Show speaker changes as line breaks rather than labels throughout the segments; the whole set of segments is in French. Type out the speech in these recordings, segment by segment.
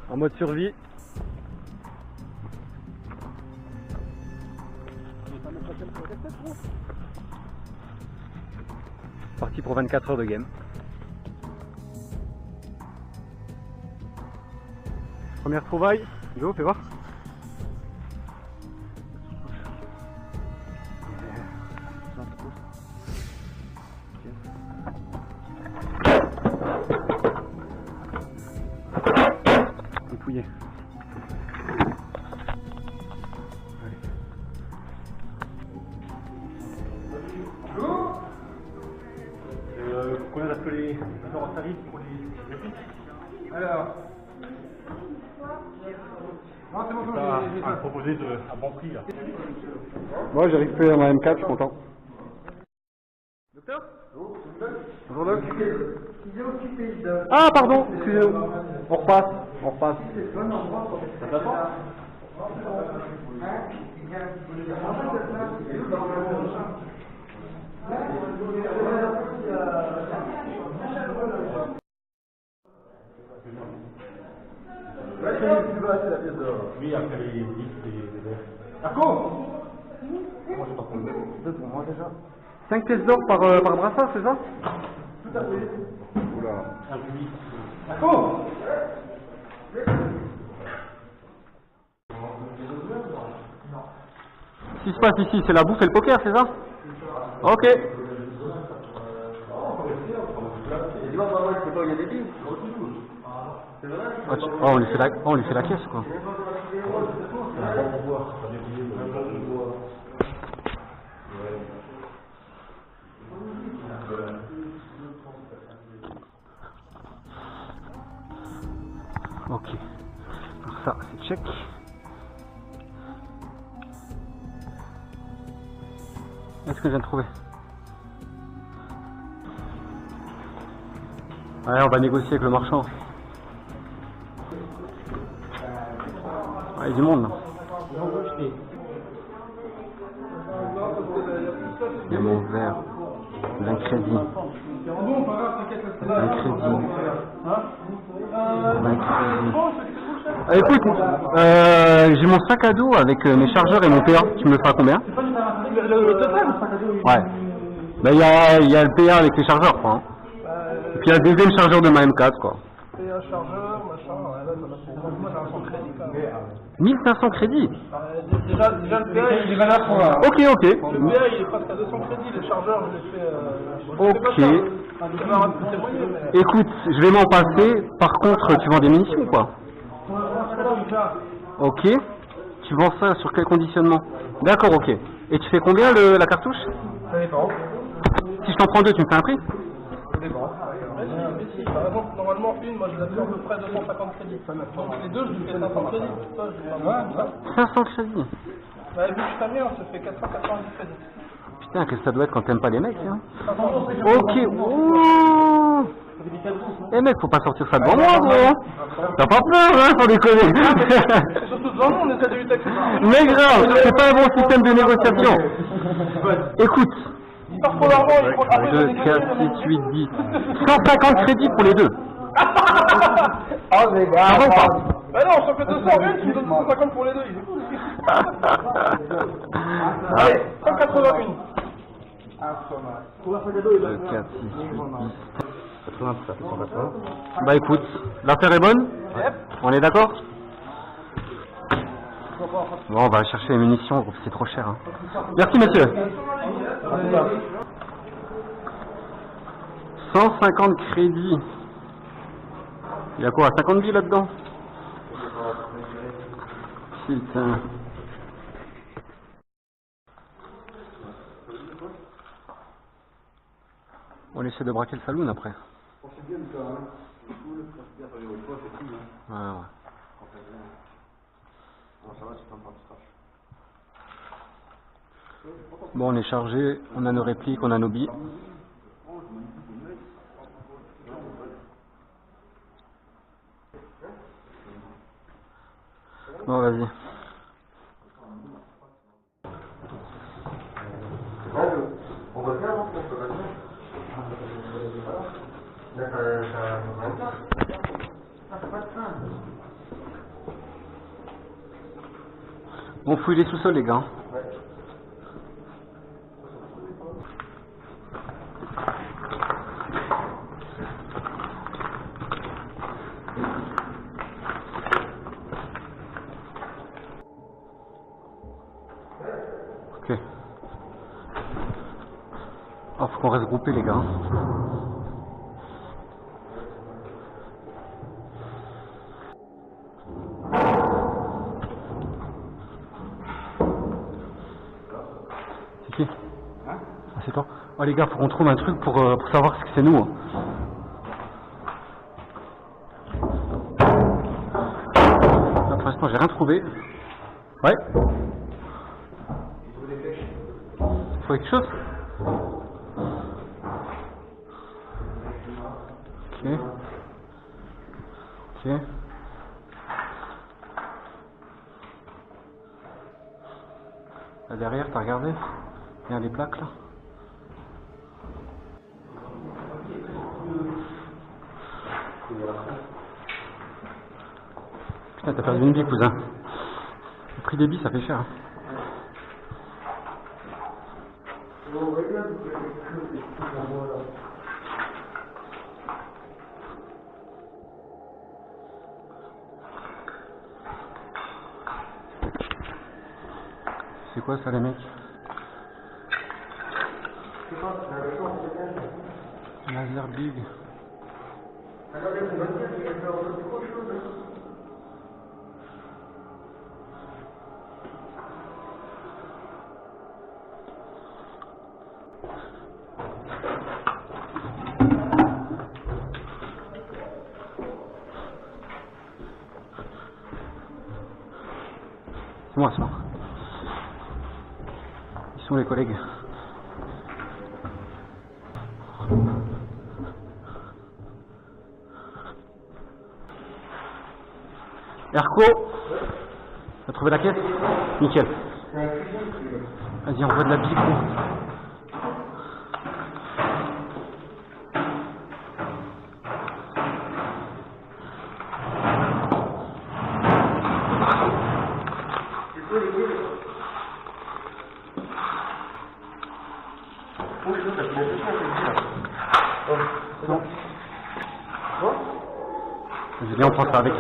En mode survie. Parti pour 24 heures de game. Première trouvaille. Go, fais voir. Dépouillé. Combien d'as-tu les joueurs en service pour les répliques? Alors. Non, c'est bon, j'ai proposé à bon prix là. Moi j'ai récupéré ma M4, je suis content. Docteur? Bonjour Doc. Ah pardon, excusez-nous. On repasse, on repasse. Ça t'attend? Oui, après les 10, les Marco! Moi j'ai pas compris. 2 pour moi déjà. 5 pièces d'or par brassard, c'est ça? Tout à fait. Oula. Un public. Marco! Ce qui se passe ici, c'est la bouffe et le poker, c'est ça? Ok. Oh, on lui fait la caisse quoi. Ok. Alors ça, c'est check. Est-ce que je viens de trouver? Allez, on va négocier avec le marchand. Ah, il y a du monde là. Il y a mon verre. D'un crédit. D'un crédit. D'un crédit. Ah, écoute, j'ai mon sac à dos avec mes chargeurs et mon PA. Tu me le feras combien? Ouais. Ben il y a le PA avec les chargeurs quoi. Hein. Et puis il y a le deuxième chargeur de ma M4 quoi.
PA chargeur, machin, moi j'ai un 100 crédits quand même.
1500 crédits.
Déjà le PA il est valable pour là.
Ok.
Le PA il est presque à 200 crédits, les chargeurs je les fais.
Ok. Écoute, je vais m'en passer. Par contre, tu vends des munitions ou quoi? Ok. Tu vends ça sur quel conditionnement? D'accord, ok. Et tu fais combien la cartouche?
Ça dépend.
Si je t'en prends 2, tu me fais un prix?
Ça dépend. Mais si, par exemple, normalement une, moi je la fais à peu près 250 crédits. Donc les deux, je lui fais 500 crédits. Ça, je
500 crédits.
Bah, vu que je t'amène, on se fait 490 crédits.
Putain, qu'est-ce que ça doit être quand t'aimes pas les mecs, hein? Ok, oh. Eh mec, faut pas sortir ça devant moi, gros. T'as pas peur, hein, sans déconner.
C'est surtout devant nous, on essaie de lutter avec ça.
Mais grave, c'est pas un bon système de négociation. Écoute.
Il part pour l'argent, il prend après
2, 4, 6, 8, 10. 150 crédits pour les deux.
Ah, mais gars.
Ça va ou pas?
Bah non, je t'en fais 200, rien, tu me donnes 150 pour les deux. Il est fou, allez, 181.
2, 4, 6, 8, 10. 80, ça fait 180. Bah écoute, l'affaire est bonne?
Yep.
On est d'accord? Bon, on va aller chercher les munitions, c'est trop cher. Hein. Merci messieurs. 150 crédits. Il y a quoi? 50 billes là-dedans? Putain. On essaie de braquer le saloon après. Ouais. Bon, on est chargé, on a nos répliques, on a nos billes. Bon, vas-y. On fouille les sous-sols, les gars. Ok. Oh, faut qu'on reste groupé, les gars. C'est qui? Ah, c'est toi. Oh, les gars, faut qu'on trouve un truc pour savoir ce que c'est nous. Hein. Là, pour l'instant, j'ai rien trouvé. Ouais. Faut quelque chose? Ok. Ok. Là derrière, t'as regardé? Il y a les plaques là. Putain, t'as perdu une bille, cousin. Le prix des billes, ça fait cher. Hein. C'est quoi ça, les mecs? Laser big. C'est moi, c'est moi. Ils sont les collègues. Erco, t'as trouvé la caisse? Nickel. Vas-y, envoie de la bille, gros. Non. Viens, on prend ça avec.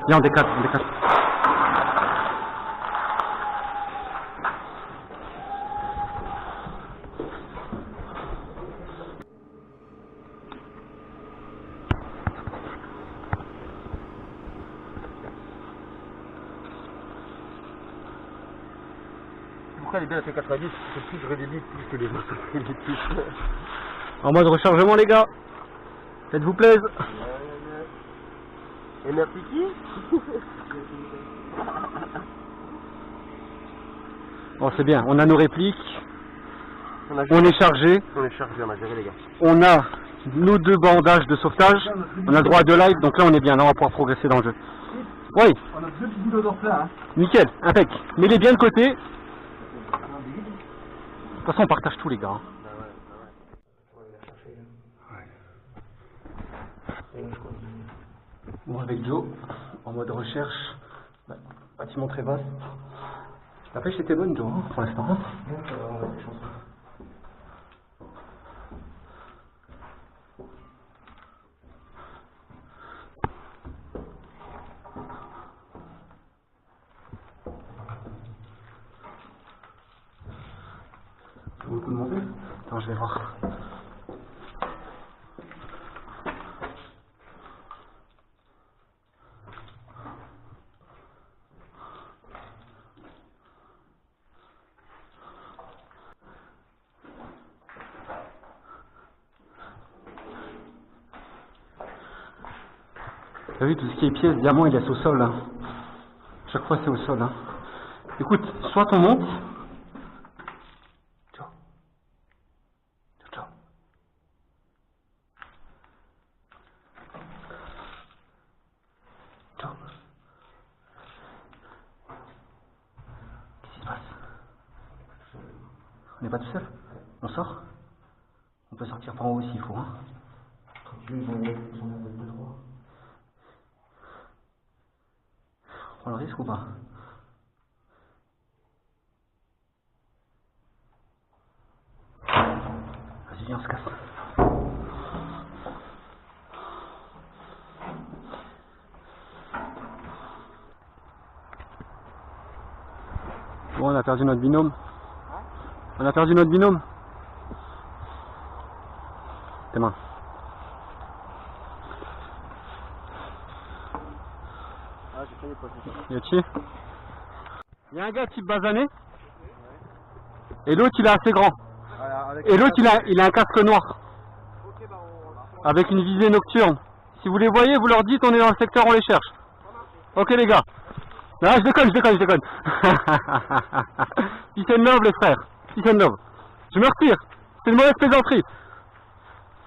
Viens, on décale, on décale.
Pourquoi elle est bien la T90? C'est plus rédébite plus que les autres.
En mode rechargement, les gars. Faites-vous plaisir.
Et merci qui?
Bon, c'est bien. On a nos répliques.
On
est chargé.
On est chargé, on a géré les gars.
On a nos 2 bandages de sauvetage. On a le droit à 2 lives. Donc là, on est bien. Là, on va pouvoir progresser dans le jeu. Oui.
On a 2 petits boulots d'or là. Hein.
Nickel. Impec. Mets-les bien de côté. De toute façon, on partage tout, les gars. Bon, avec Joe, en mode recherche, bâtiment très vaste. La pêche était bonne, Joe, hein, pour l'instant. Hein. Ça vaut le coup de monter? Attends, je vais voir. T'as vu, tout ce qui est pièces, diamants, il laisse au sol. Hein. Chaque fois, c'est au sol. Hein. Écoute, soit on monte. Ciao. Ciao. Ciao. Qu'est-ce qui se passe? On n'est pas tout seul? On sort? On peut sortir par en haut s'il faut. Hein. Tranquille, j'en ai 2-3. On prend le risque ou pas? Et on se casse. Bon, on a perdu notre binôme. On a perdu notre binôme. Tes mains.
Ah, j'ai fait les poches.
Yachi. Il y a un gars type basané. Et l'autre il est assez grand. Et l'autre il a un casque noir. Avec une visée nocturne. Si vous les voyez, vous leur dites on est dans le secteur, on les cherche. Ok les gars. Non, je déconne. Peace and love les frères. Peace and love. Je me retire. C'est une mauvaise plaisanterie.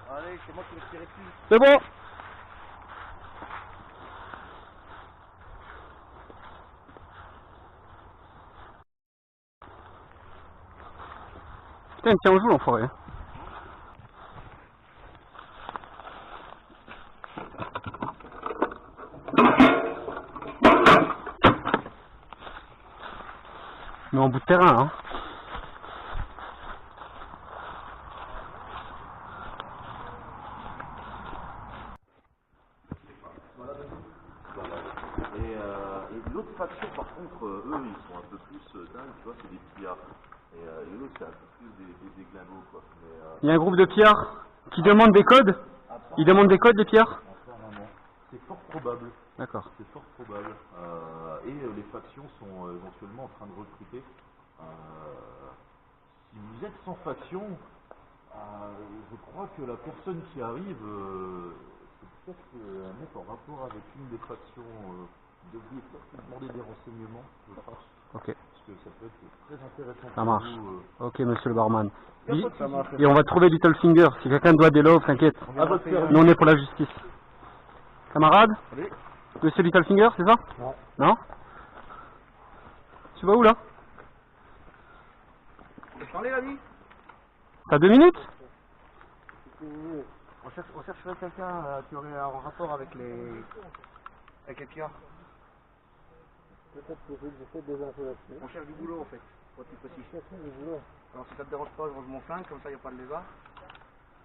Allez, c'est moi qui vais tirer dessus.
C'est bon. Putain, il me tient au joue l'enfoiré. Mais en bout de terrain, hein.
Et l'autre faction, par contre, eux, ils sont un peu plus dingues, tu vois, c'est des pillards. Et l'autre, c'est un peu plus des glingos, quoi.
Il y a un groupe de pillards qui demandent des codes. Ils demandent des codes, les pillards.
Apparemment. C'est fort probable.
D'accord.
C'est fort probable. Et les factions sont éventuellement en train de recruter. Si vous êtes sans faction, je crois que la personne qui arrive, c'est peut-être un mec en rapport avec une des factions. Vous devriez peut-être demander des renseignements, je pense.
Ok.
Parce que ça peut être très intéressant
Ça
pour
marche.
vous.
Ok, monsieur le barman.
Ça marche.
Et on va trouver Little Finger. Si quelqu'un doit des loaves, t'inquiète.
À votre service.
Nous on est pour la justice. Camarade?
Allez.
Monsieur Littlefinger, c'est ça?
Non.
Non? Tu vas où là?
Parlez la nuit.
T'as 2 minutes?
On chercherait quelqu'un qui aurait un rapport avec les pillards.
Peut-être que j'ai fait des infos là-dessus.
On cherche du boulot en fait, pour être plus précis.
Chercher du boulot.
Alors si ça te dérange pas, je range mon flingue, comme ça il n'y a pas de lézard.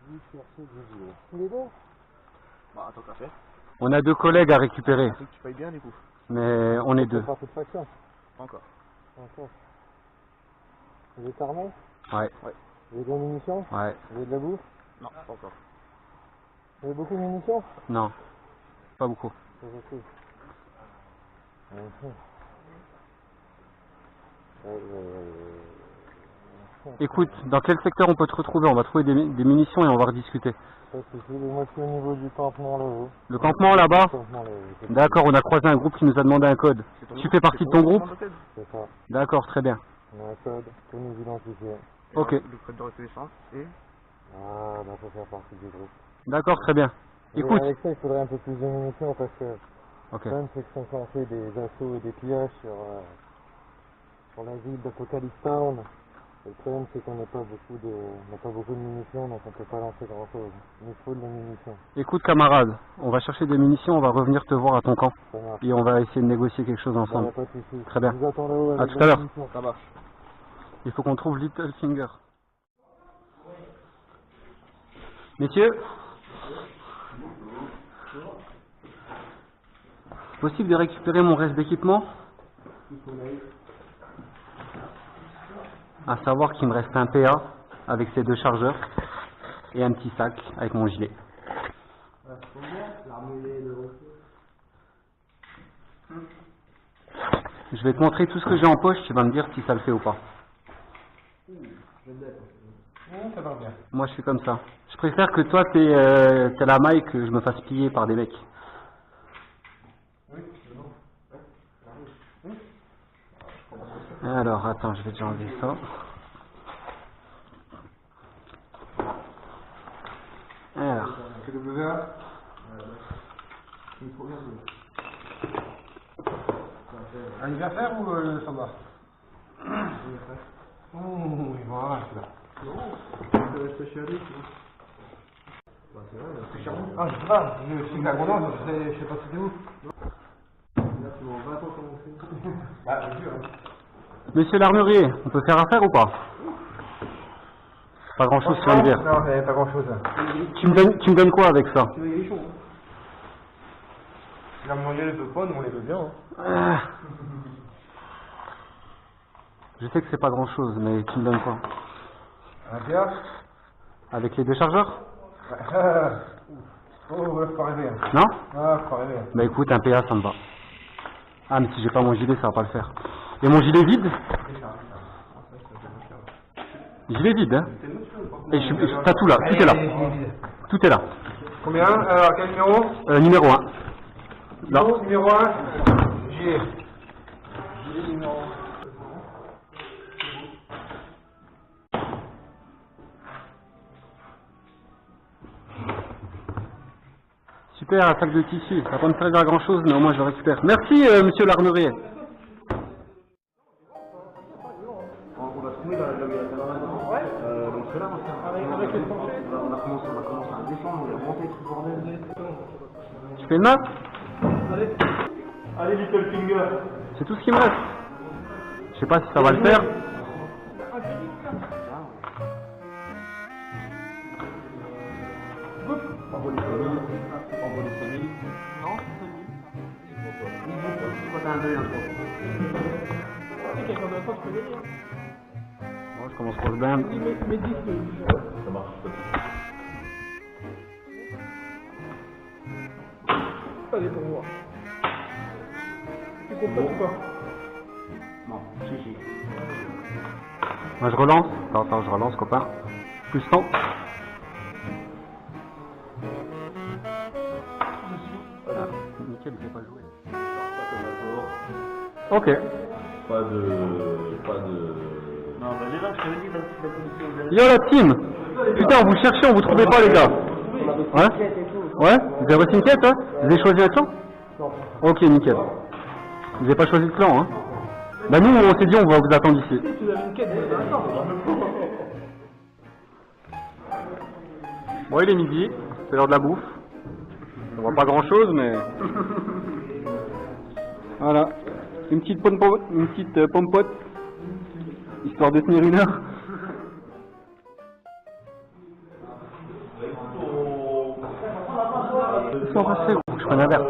Oui, chercher du boulot. Les deux?
Bah attends qu'à faire.
On a 2 collègues à récupérer.
Tu payes bien du coup.
Mais on est 2.
Pas toute faction.
Pas encore.
Encore. Vous êtes armés?
Ouais.
Vous avez de la munitions?
Ouais.
Vous avez de la bouffe?
Non, pas encore.
Vous avez beaucoup de munitions?
Non. Pas beaucoup.
Pas beaucoup.
Écoute, dans quel secteur on peut te retrouver? On va trouver des munitions et on va rediscuter.
Moi je suis au niveau du campement là-haut.
Le campement là-bas? D'accord, on a croisé un groupe qui nous a demandé un code. Tu fais partie de ton groupe?
C'est ça.
D'accord, très bien.
On a un code pour nous identifier.
Ok.
Le code de reconnaissance et
Ah, bah faut faire partie du groupe.
D'accord, très bien.
Et
Écoute.
avec ça, il faudrait un peu plus de munitions parce que
Ok.
le problème c'est que sont censés des assauts et des pillages sur la ville d'Apocalypse Town. Et le problème c'est qu'on n'a pas beaucoup de munitions, donc on peut pas lancer grand chose. Il nous faut de la munition.
Écoute camarade, on va chercher des munitions, on va revenir te voir à ton camp.
Ça marche.
Et on va essayer de négocier quelque chose
Bah,
ensemble.
y a pas de souci.
Très bien.
Je vous attends là-haut
À
avec
tout
la
à l'heure.
munition.
ça marche.
Il faut qu'on trouve Littlefinger. Messieurs, possible de récupérer mon reste d'équipement? À savoir qu'il me reste un PA avec ses 2 chargeurs et un petit sac avec mon gilet. Je vais te montrer tout ce que j'ai en poche, tu vas me dire si ça le fait ou pas.
Ça va bien.
Moi je suis comme ça. Je préfère que toi t'es la maille que je me fasse piller par des mecs. Alors attends, je vais déjà enlever ça. Alors.
Anniversaire ou le samba? Oh, il va là. Ah, je sais pas, je suis Cagonan, je sais pas si c'est où. Là, tu m'en vas pas commencer. Ah, bien sûr.
Monsieur l'armurier, on peut faire affaire ou pas? Pas grand chose, tu vas me dire.
Non, j'avais pas grand chose.
Tu me donnes quoi avec ça?
Il est chaud. La manger les deux pommes, on les veut bien. Hein.
Ah. Je sais que c'est pas grand chose, mais tu me donnes quoi?
Un bière.
Avec les deux chargeurs?
Oh, ouais, faut pas rêver. Hein.
Non?
Ah, faut pas rêver.
Bah écoute, un PA ça me va. Ah mais si j'ai pas mon gilet, ça va pas le faire. Et mon gilet vide? Gilet vide, hein? Et t'as tout là, tout est là. Tout est là.
Combien? Alors, quel numéro?
Numéro 1. Là.
Numéro 1. Gilet. Gilet numéro 1.
Super, un sac de tissu. Ça va pas me servir à grand chose, mais au moins je le récupère. Merci, monsieur Larnerier.
On va trouver dans la lobby ouais. Donc c'est là, avec les planchers. On va commencer à descendre, on va monter tout le bordel.
Tu fais une main?
Allez, Little Finger.
C'est tout ce qui me reste. Je sais pas si ça va le faire. Moi je commence par le bain.
Ça marche.
Allez, pour moi. Tu comprends ou pas?
Non, si.
Moi je relance. Attends, je relance, copain. Plus 100. Ah, nickel, il ne pas jouer. Ok.
Pas de... Non, bah déjà, je t'avais dit la position.
Yo la team! Putain, vous cherchez, on vous trouvez pas les gars. Ouais? Ouais? Vous avez reçu une quête, hein? Vous avez choisi un clan? Non. Ok, nickel. Vous n'avez pas choisi de clan, hein? Bah nous, on s'est dit, on va vous attendre ici.
Tu avais une quête de
Bon, il est midi, c'est l'heure de la bouffe. On voit pas grand chose, mais... Voilà. Une petite pompote, histoire de tenir une heure. Ils sont restés, je prends un verre.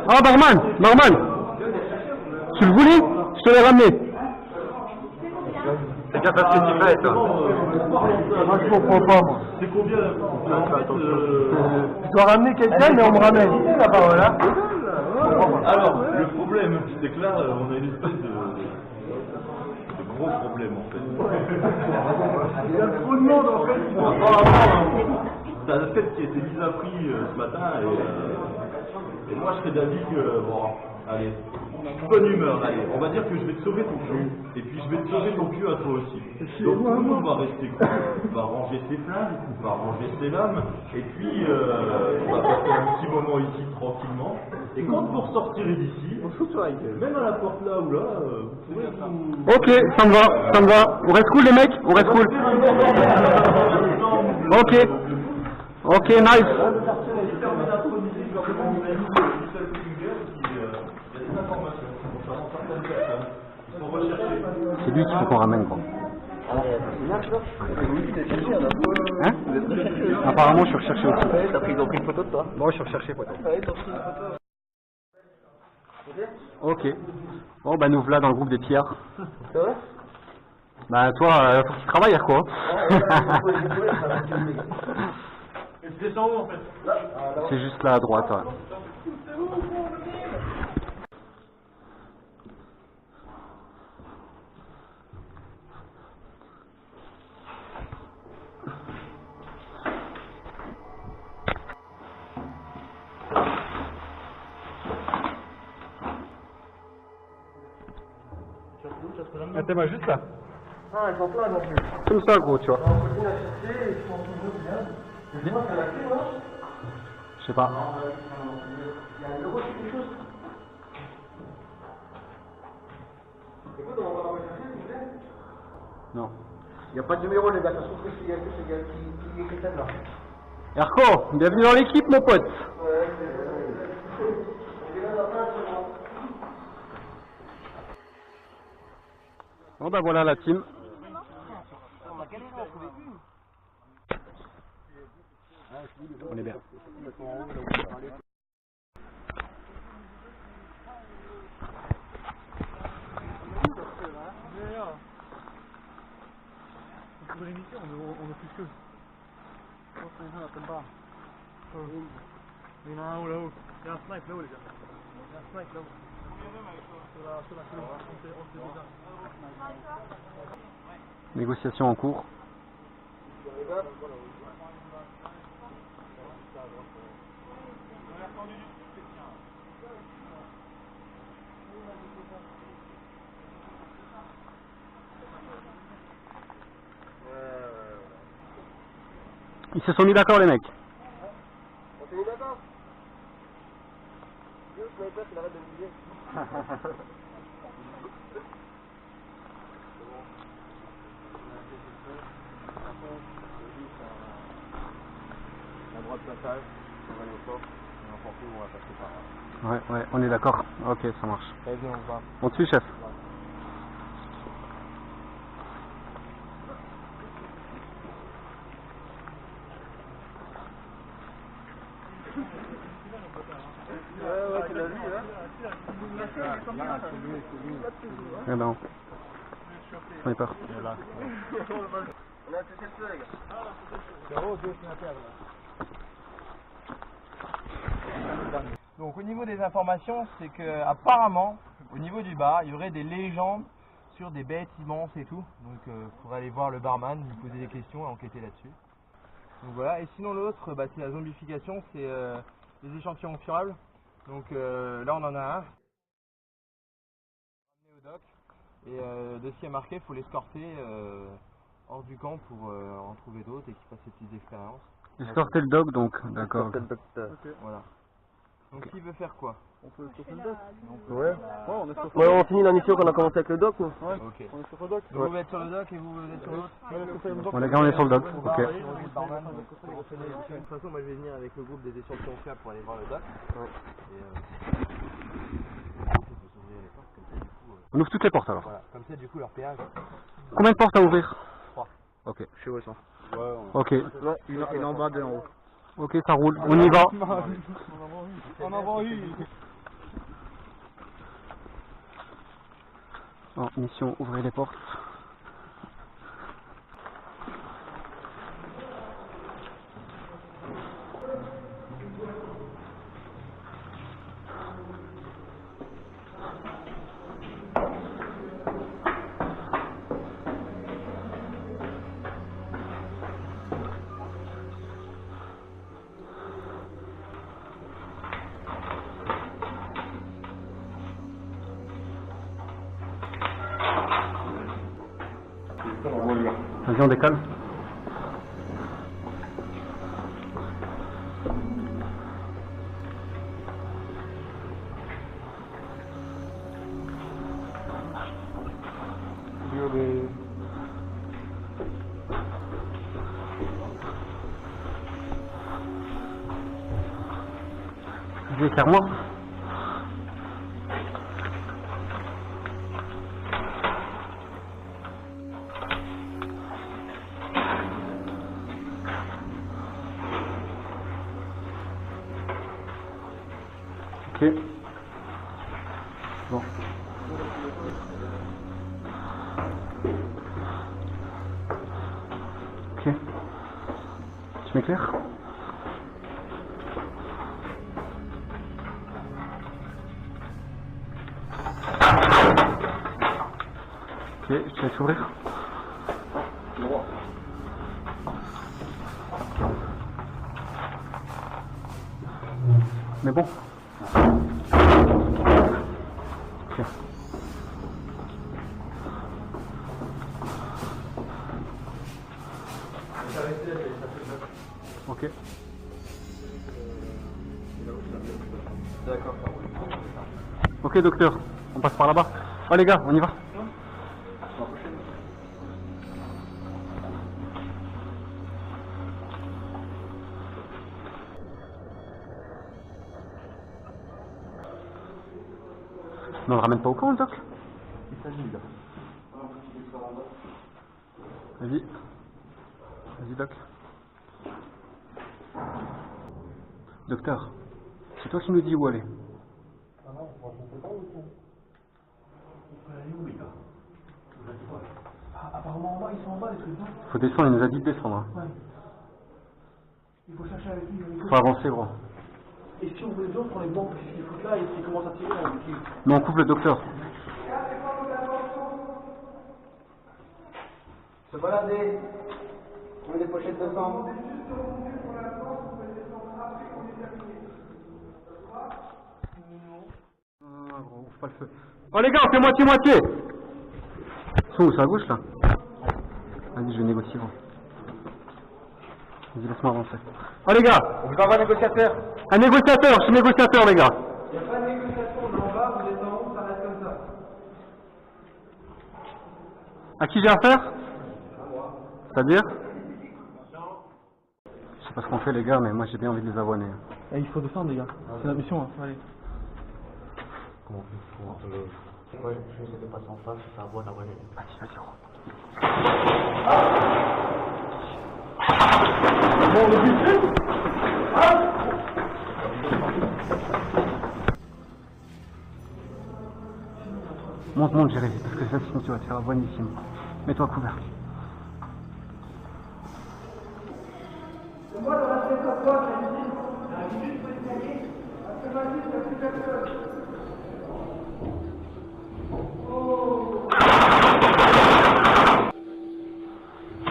Ah, barman, tu le voulais? Je te l'ai ramené. C'est bien parce que tu fais, toi.
Moi, je comprends pas, moi.
C'est combien
Je dois ramener quelqu'un, mais on me ramène. C'est la parole, hein?
Alors, le problème, c'est que là, on a une espèce de gros problème, en fait.
Il y a trop de monde, en fait.
T'as la tête qui a été mise à prix ce matin, et moi, je serais d'avis que, bon, allez, bonne humeur, allez, on va dire que je vais te sauver ton cul, et puis je vais te sauver ton cul à toi aussi. Donc tout le monde va rester cool, va ranger ses flingues, va ranger ses lames, et puis on va passer un petit moment ici tranquillement, et quand vous ressortirez d'ici, même à la porte là ou là, vous pourrez vous...
Ok, ça me va. On reste cool les mecs, on reste cool. Ok, nice. C'est lui qu'il faut qu'on ramène, quoi. Hein? Apparemment, je suis recherché aussi.
Ils ont pris une photo de toi.
Bon, je suis recherché, poteau. Ok. Bon, bah nous voilà dans le groupe des pierres.
C'est vrai?
Bah toi, faut que tu travailles, quoi.
C'est descend où en fait?
C'est juste là à droite, ouais.
Ah, t'es juste là. Ah, ils sont pleins non plus.
Comme ça, gros, tu vois. Je sais pas. Non.
Il n'y a pas de numéro, les gars, ça se trouve que c'est qui est là.
Erko, bienvenue dans l'équipe, mon pote. bah voilà la team. On est bien.
Pour l'émission, on ne touche que. Il y en a un haut là-haut. Il y a un snipe là-haut, les gars. Il y a un snipe là-haut. Sur la colonne. On se déjà.
Négociation en cours. Ils se sont mis d'accord les mecs.
On s'est mis d'accord. Le sniper il arrête de bouger.
La droite passage, on va aller au fort, et n'importe où on va passer par là.
Ouais, on est d'accord. Ok, ça marche.
Allez, viens, on va.
On te suit, chef.
Ouais, tu l'as vu, hein?
Eh ben, sniper.
Voilà.
On a touché le feu, les gars.
Donc au niveau des informations, c'est que apparemment, au niveau du bar, il y aurait des légendes sur des bêtes immenses et tout. Donc il faudrait aller voir le barman, lui poser des questions et enquêter là-dessus. Donc voilà, et sinon l'autre, bah, c'est la zombification, c'est les échantillons furables. Donc là on en a un. Ramené au doc. Et de ce qui est marqué, il faut l'escorter hors du camp pour en trouver d'autres et qu'il fasse ses petites expériences.
Escorter le dog donc, d'accord.
C'est le docteur.
Voilà. Donc qui veut faire quoi?
On peut stopper le doc.
Ouais.
On est sur
Ouais, on finit la mission qu'on a commencé avec le doc, nous.
Ouais,
Ok.
on est sur le doc.
Donc vous êtes sur le doc et vous êtes sur l'autre?
Bon les gars, on est sur le dog.
On
Ok.
va arriver, on est le barman, on va confectionner. De toute façon, moi je vais venir avec le groupe des échantillons fiables pour aller voir le doc. Et il faut s'ouvrir les portes, comme ça du coup.
On ouvre toutes les portes alors.
Voilà, comme ça du coup leur péage.
Combien de portes à ouvrir?
3.
Ok.
Je suis au sang.
Ok.
Ouais, une en bas, deux en haut.
Ok, ça roule. On y va.
On en vend une.
En mission, ouvrez les portes. Vas-y, on décale. Vas-y, éclaire-moi. Ok. Bon. Ok. Tu m'éclaires? Ok, je te laisse ouvrir. Mais bon. Ok. Ok.
D'accord.
Ok docteur, on passe par là-bas. Oh les gars, on y va. Mais on le ramène pas au camp le doc?
Il s'agit là.
Vas-y. Vas-y, Doc. Docteur, c'est toi qui nous dis où aller.
Ah non, moi je ne sais pas où ils sont.
Apparemment en bas, ils sont en bas les trucs. Hein.
Faut descendre, il nous a dit de descendre. Hein.
Ouais. Il faut chercher avec lui.
Faut avancer, gros.
Et si on veut les autres, on les banque, qu'est-ce qu'ils foutent là et s'ils commencent à tirer, on les tire.
Mais on coupe le docteur.
Se balader. On met des pochettes de sang.
Ah, gros, ouvre pas le feu. Oh les gars, on fait moitié-moitié. Ils sont où, c'est à gauche là? Vas-y, je vais négocier, gros. Vas-y, laisse-moi avancer. Oh les gars,
On vous envoie un négociateur.
un négociateur, je suis négociateur les gars.
Il n'y a pas de négociation, on est en bas, vous êtes en haut, ça reste comme ça.
À qui j'ai affaire? C'est-à-dire? Je sais pas ce qu'on fait les gars, mais moi j'ai bien envie de les avoiner.
Et il faut descendre les gars. C'est la mission. Hein. Allez.
Ouais, je sais de passer en face, ça va la relève.
Vas-y, vas-y, gros.
Bon, le but
Monte, Jérémy, parce que ça sinon tu vas te faire avoiner ici. Mets-toi couvert.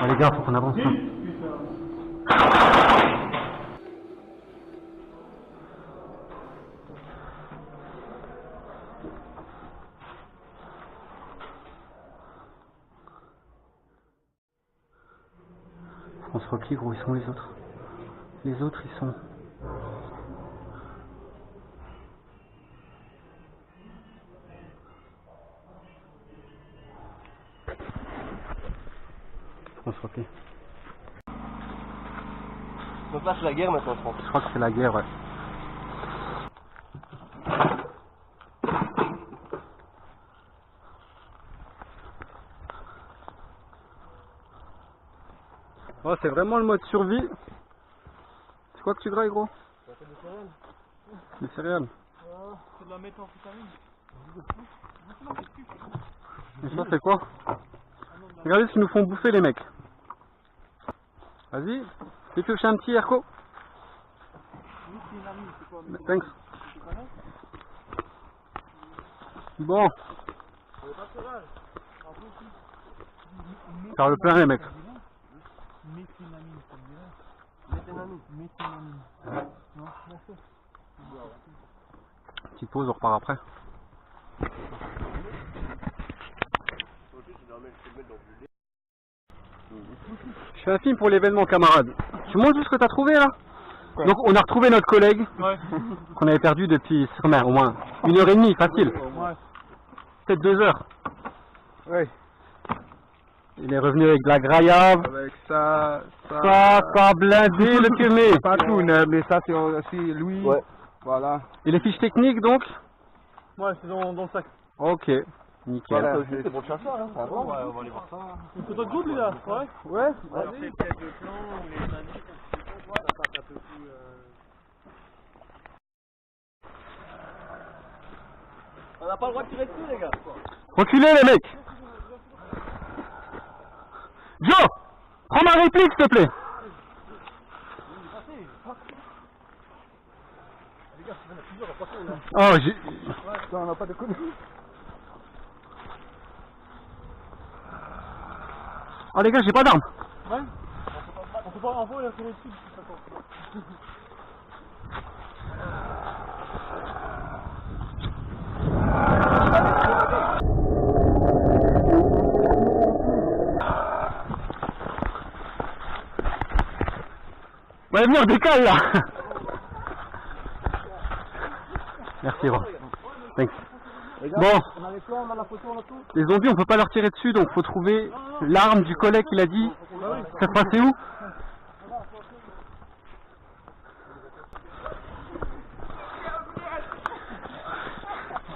Oh les gars, faut qu'on avance. Hein. On se replie, gros, ils sont où les autres? Les autres, ils sont... On se replie.
Donc là c'est la guerre maintenant je pense.
Je crois que c'est la guerre, ouais. Oh, c'est vraiment le mode survie. C'est quoi que tu grailles, gros? Des céréales.
C'est de la méthamphétamine.
Et ça, c'est quoi? Regardez ce qu'ils nous font bouffer, les mecs. Vas-y, fais piocher un petit Erco. Thanks. Bon. Faire le plein, les mecs. Petite pause, on repart après. Je fais un film pour l'événement, camarade. Tu montres juste ce que t'as trouvé là? Ouais. Donc on a retrouvé notre collègue qu'on avait perdu depuis sur mer, au moins 1h30 facile. Ouais. Peut-être 2 heures.
Ouais.
Il est revenu avec de la graillave.
Avec ça
blindé le cumé.
Pas tout, mais ça c'est aussi lui. Ouais. Voilà.
Et les fiches techniques donc?
Ouais, c'est dans le sac.
Ok. Nickel.
Voilà,
C'est bon de chercher là.
Ouais, on va aller voir ça. Une photo de groupe les gars, ouais.
Ouais.
Alors c'est peut-être le plan ou les indices, ça passe un peu plus... On n'a pas le droit de tirer dessus les gars.
Reculez les mecs. Joe, prends ma réplique s'il te plaît. Oh j'ai...
On n'a pas de conneries.
Oh les gars, j'ai pas d'armes.
Ouais. On peut pas envoyer la tirer dessus.
Ouais, venez, on décale là. Merci, bro. Thanks. Bon, les zombies on peut pas leur tirer dessus donc faut trouver l'arme du collègue qu'il a dit. Ça se passait où?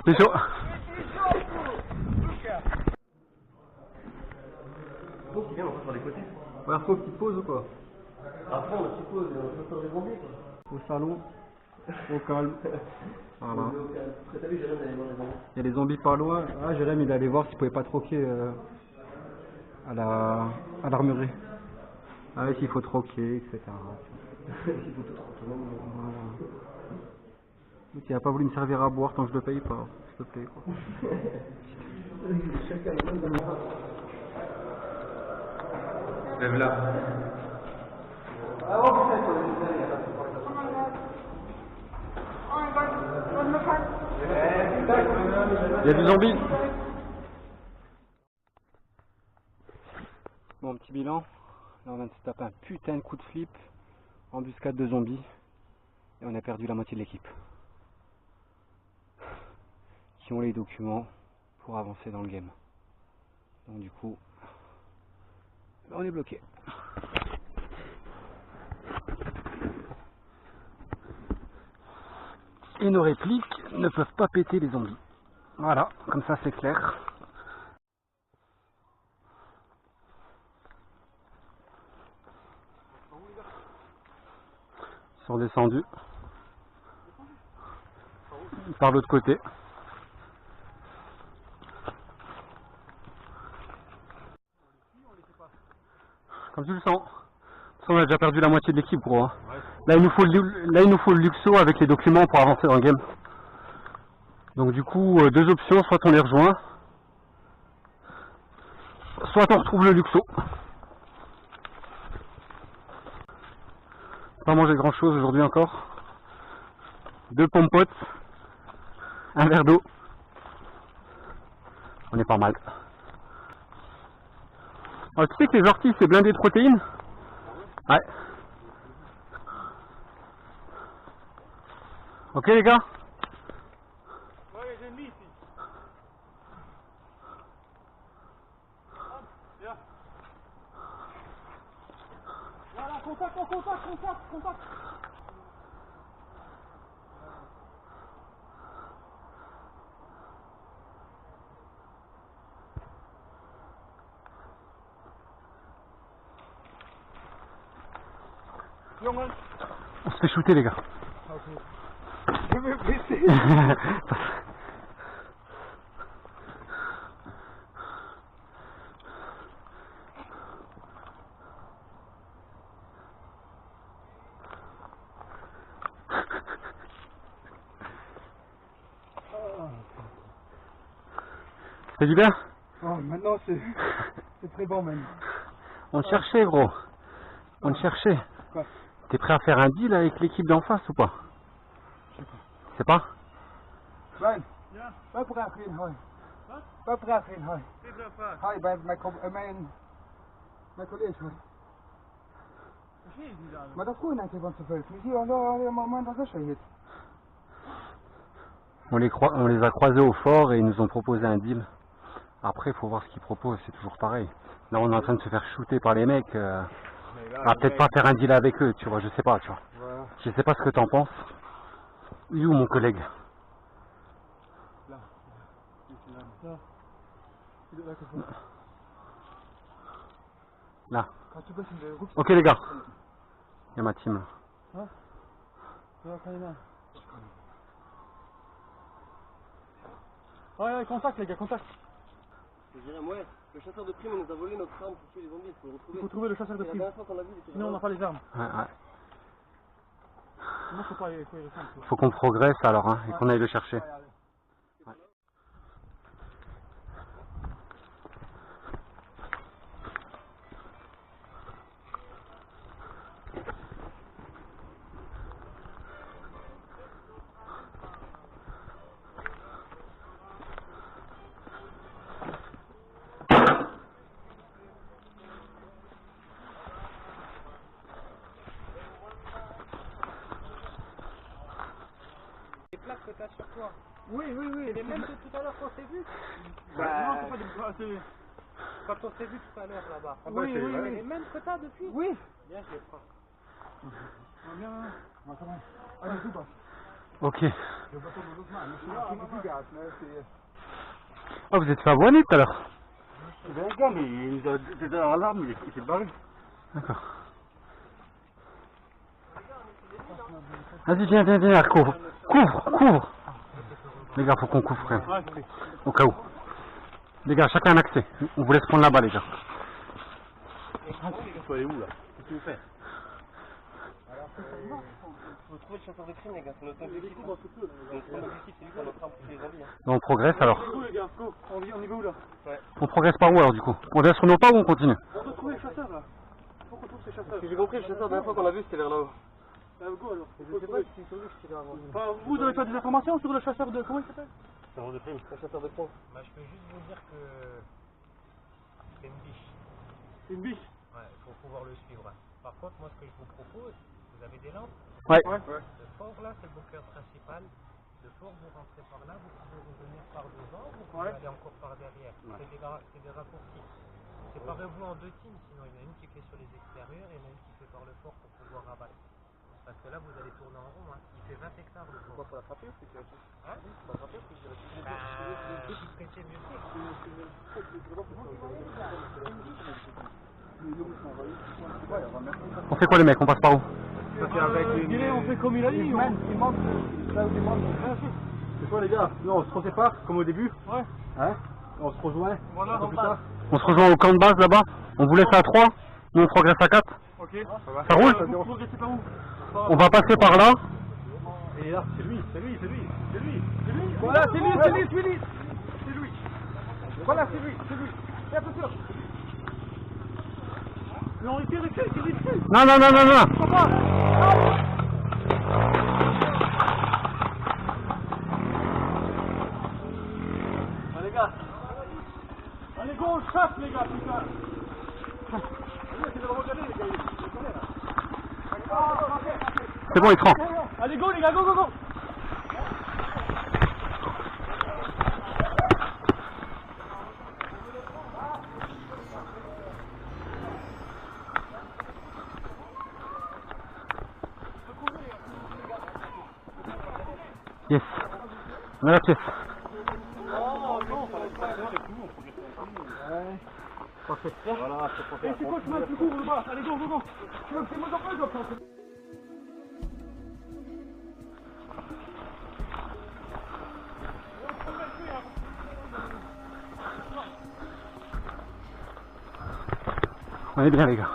C'est chaud. Marco, petite pause ou quoi?
Après, on s'y pose, on se les zombies, quoi.
Au salon, au calme. Voilà.
T'as vu, Jérém d'aller voir les zombies?
Il y a les zombies pas loin. Ah, Jérém, il allait voir s'il pouvait pas troquer à l'armurerie. Ah oui, s'il faut troquer, etc.
Il faut tout troquer.
Voilà. L'autre, il a pas voulu me servir à boire tant que je le paye pas, s'il te plaît, quoi. Lève là. Il y a des zombies. Bon, petit bilan. Là, on vient de se taper un putain de coup de flip. Embuscade de zombies. Et on a perdu la moitié de l'équipe. Qui ont les documents pour avancer dans le game. Donc du coup, on est bloqué. Et nos répliques ne peuvent pas péter les zombies. Voilà, comme ça c'est clair. Ils sont descendus. Par l'autre côté. Comme tu le sens. On a déjà perdu la moitié de l'équipe, gros. Hein. Ouais. Là, il nous faut le Luxo avec les documents pour avancer dans le game. Donc du coup, deux options, soit on les rejoint, soit on retrouve le Luxo. Pas mangé grand chose aujourd'hui encore. 2 pommes-potes, un verre d'eau. On est pas mal. Alors, tu sais que les orties c'est blindé de protéines? Ouais. Ok les gars?
Ouais, les ennemis ici. Hop, viens. Voilà, contact.
On se fait shooter les gars.
Ok. Je vais me blesser.
Ça fait du bien?
Oh, maintenant c'est très bon même.
On te cherchait gros. On te cherchait.
Quoi?
T'es prêt à faire un deal avec l'équipe d'en face ou pas? Je sais pas.
Nein. Ja. Wij praten geen hoi. Wat? Wij praten geen hoi. Hoi, bij mijn collega hoi. Maar dat is goed natuurlijk, want ze vult. Je ziet al een moment dat is er
On les a croisés au fort et ils nous ont proposé un deal. Après, il faut voir ce qu'ils proposent, c'est toujours pareil. Là, on est en train de se faire shooter par les mecs. On va peut-être pas faire un deal avec eux, tu vois, je sais pas, tu vois.
Voilà.
Je sais pas ce que t'en penses. Il est où mon collègue?
Là. Là. Il est là comme ça.
Là.
Quand tu bosses une groupe.
Ok les gars. Il y a ma team là.
Hein? Ja, kan je nou? Ouais, contact les gars, contact.
Je dirais, ouais, le chasseur de primes nous a volé notre arme pour tuer les zombies, il faut le retrouver.
Il faut trouver le chasseur de
C'est la
primes.
dernière fois qu'on l'a vu, il était
Sinon on n'a pas les armes.
Ouais.
Sinon faut pas y répondre.
Faut qu'on progresse alors hein, et qu'on aille le chercher. Ouais.
Les plaques que tu as sur toi,
Oui.
c'est les mêmes que tout à l'heure qu'on s'est vu.
Non, c'est pas des...
Quand on s'est vu tout à l'heure là-bas.
Oui.
C'est les mêmes que tu as depuis.
Oui.
Bien, je les prends.
Bien. On va allez, tout bas.
Ok.
Je vais pas doucement.
Oh vous êtes fait avoiner tout à l'heure.
C'est bien le gars, mais il était dans l'alarme, il s'est barré.
D'accord. Vas-y, viens, couvre. Couvre. Les gars, faut qu'on couvre, frère. Au cas où. Les gars, chacun un accès. On vous laisse prendre là-bas, les gars.
Il faut aller où là? Qu'est-ce que vous faites?
Faut trouver le chasseur de crime, les gars, c'est notre objectif. Notre objectif, c'est lui qu'on est en train de pousser les zombies.
On progresse alors.
Les gars, go, on y va où là?
On progresse par où alors du coup? On reste sur nos pas ou on continue?
On doit trouver le chasseur là. Faut qu'on trouve ces chasseurs.
J'ai compris, le chasseur, la dernière fois qu'on l'a vu, c'était vers là-haut.
Go alors.
Je sais pas si c'est celui que je tirais avant.
Vous avez pas des informations sur le chasseur de... Comment il s'appelle?
Le chasseur de crime.
Bah, je peux juste vous dire que c'est une biche.
C'est une biche.
Ouais, il faut pouvoir le suivre. Par contre, moi, ce que je vous propose, vous avez des lampes.
Ouais.
Le fort là, c'est le bunker principal. Le fort, vous rentrez par là, vous pouvez revenir par devant, vous pouvez aller encore par derrière. C'est des raccourcis. Séparez-vous en deux teams, sinon il y en a une qui fait sur les extérieurs et il y en a une qui fait par le fort pour pouvoir rabattre. Parce que là, vous allez tourner en rond. Hein. Il fait 20 hectares le fort.
Faut l'attraper ou c'est que tu
Hein?
faut l'attraper ou c'est que
Qui prêtait mieux fait.
On fait quoi les mecs? On passe par où?
On fait comme il a dit. C'est quoi les gars? Non, on se sépare comme au début. Ouais. Hein? On se rejoint. Voilà,
On se rejoint au camp de base là-bas. On vous laisse à 3. Nous on progresse à 4.
Ok.
Ça roule?
Vous progressez par où?
On va passer par là.
Et là, c'est lui. Voilà, c'est lui. Voilà, c'est lui. Fais attention. Non, recule.
Non.
Allez, gars. Allez, go, on chasse, les gars, putain.
C'est bon, il prend.
Allez, go, les gars, go.
Yes. On a la pièce.
Voilà, c'est quoi, tu m'as plus court là-bas? Allez, go. Tu veux que c'est moi dans le jeu,
On est bien les gars.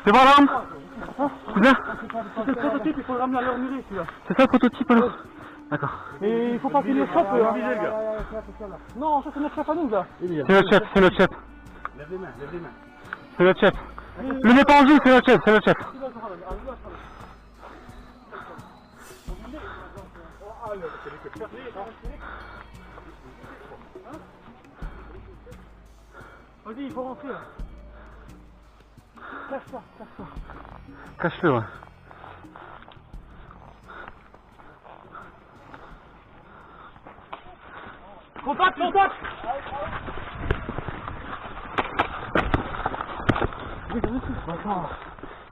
C'est bon l'arme? C'est bien?
c'est le prototype, il faut le ramener à leur murée celui-là.
C'est ça le prototype alors? D'accord.
Et il faut pas qu'il le chope, hein. Non, ça c'est notre chef à nous là.
C'est notre chef.
Lève les mains.
C'est notre chef. Le mets pas en joue, c'est notre chef.
Vas-y, il faut rentrer là. Cache-toi.
Cache-le, ouais.
Contact.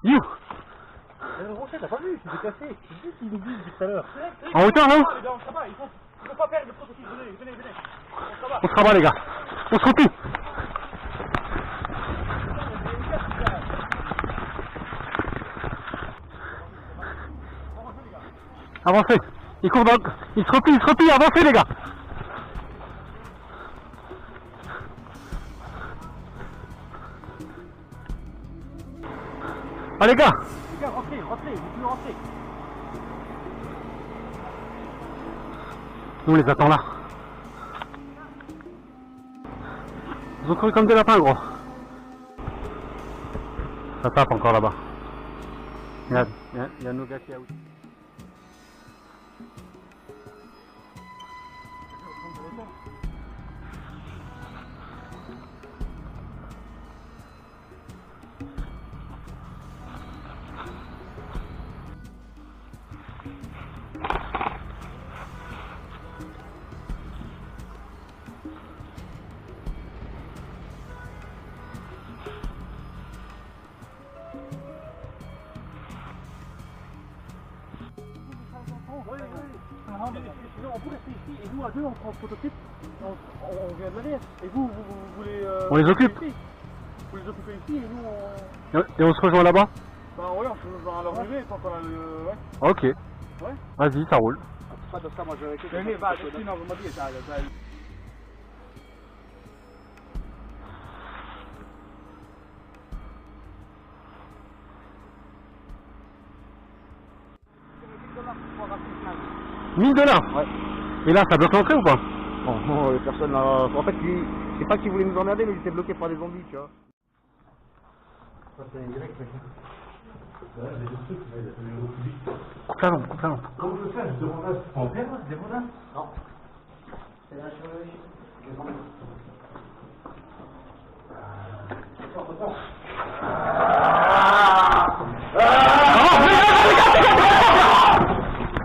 You.
Le rocher, t'as pas vu, il s'est cassé. C'est juste qu'il nous dit tout à l'heure.
En hauteur, non?
Ça va, il faut pas perdre le prototype. Venez.
On se rabat les gars. On se replie. Avancez. Il court dans... Il se replie. Avancez les gars. Ah les gars.
Rentrez, vous pouvez rentrer.
Nous on les attend là. Ils ont couru comme des lapins gros. Ça tape encore là-bas. Il y a nos gars qui a out.
on peut rester ici et nous à deux on prend prototype, on vient de l'arrière. Et vous voulez...
On les occupe.
Ici. Vous les occupez ici et nous on...
Et on se rejoint là-bas?
Bah ouais, on se rejoint à leur arrivée tant qu'on a le... Ouais.
Ok.
Ouais.
Vas-y, ça roule.
Pas de ça, moi je vais... Mais va, sinon vous m'avez dit ça.
$1000.
Ouais.
Et là, ça bloque l'entrée ou pas?
Non, personne n'a... En fait, c'est pas qu'il voulait nous emmerder, mais il était bloqué par des zombies, tu vois.
Coupe la lampe, coupe la lampe.
Comment je fais? Je demande à en faire, des rodins?
Non. C'est la chirurgie.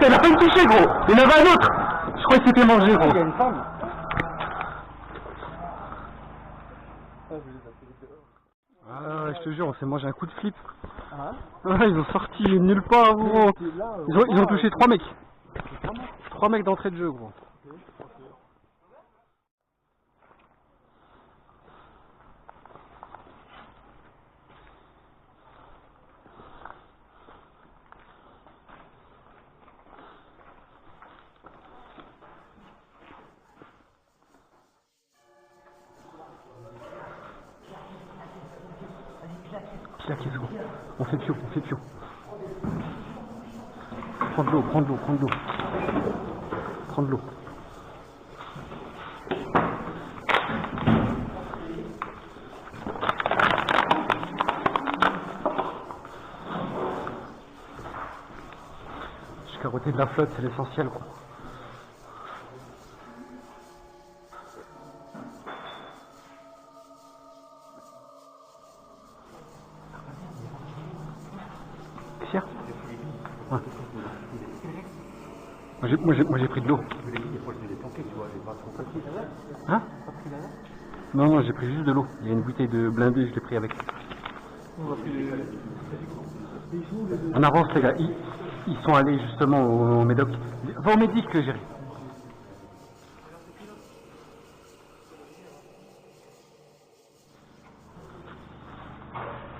Il a pas me touché, gros. Il y en avait un autre. Je croyais que c'était mangé, gros.
Il y a une femme.
Ah, je te jure, on s'est mangé un coup de flip.
Ah.
Ah, ils ont sorti nulle part, gros. Ils ont touché 3 mecs. 3 mecs d'entrée de jeu, gros. Pile la caisse, gros. On fait pio, on fait pio. Prends de l'eau, prends de l'eau, prends de l'eau. Prends de l'eau. J'ai carotté de la flotte, c'est l'essentiel, gros. Fier? Ouais. Moi j'ai pris de l'eau. Hein? Non, non, j'ai pris juste de l'eau. Il y a une bouteille de blindé, je l'ai pris avec. On avance les gars, ils sont allés justement au Médoc. Va au Médic, Géry.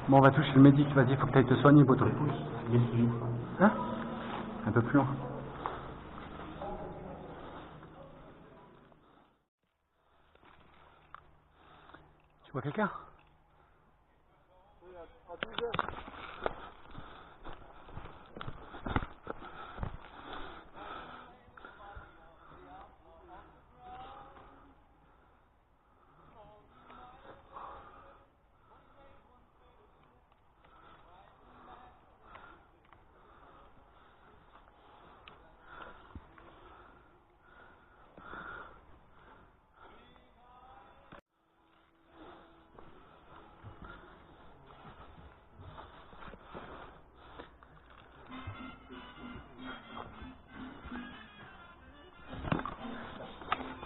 Bon, on va toucher le Médic, vas-y, faut que tu ailles te soigner, Boto. Hein? Un peu plus loin. Tu vois quelqu'un?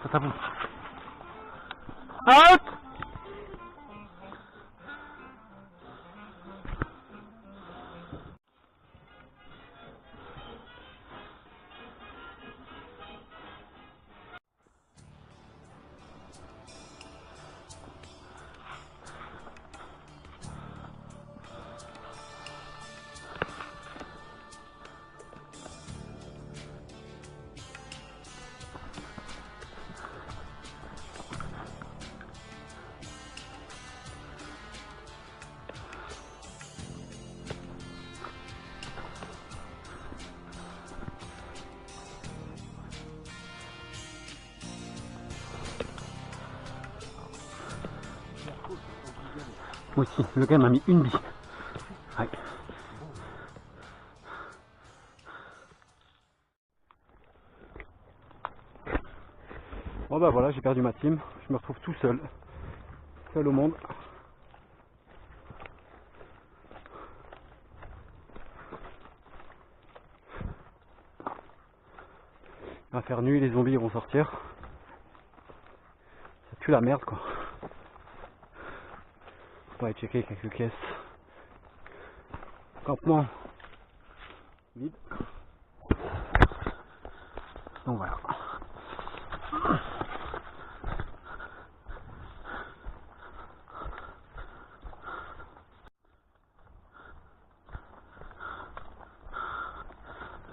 C'est à vous. Out! Moi aussi, le gars m'a mis une bille. Ouais. Bon bah voilà, j'ai perdu ma team. Je me retrouve tout seul. Seul au monde. Il va faire nuit, les zombies vont sortir. Ça pue la merde quoi. On va aller checker quelques caisses. Campement vide. Donc voilà.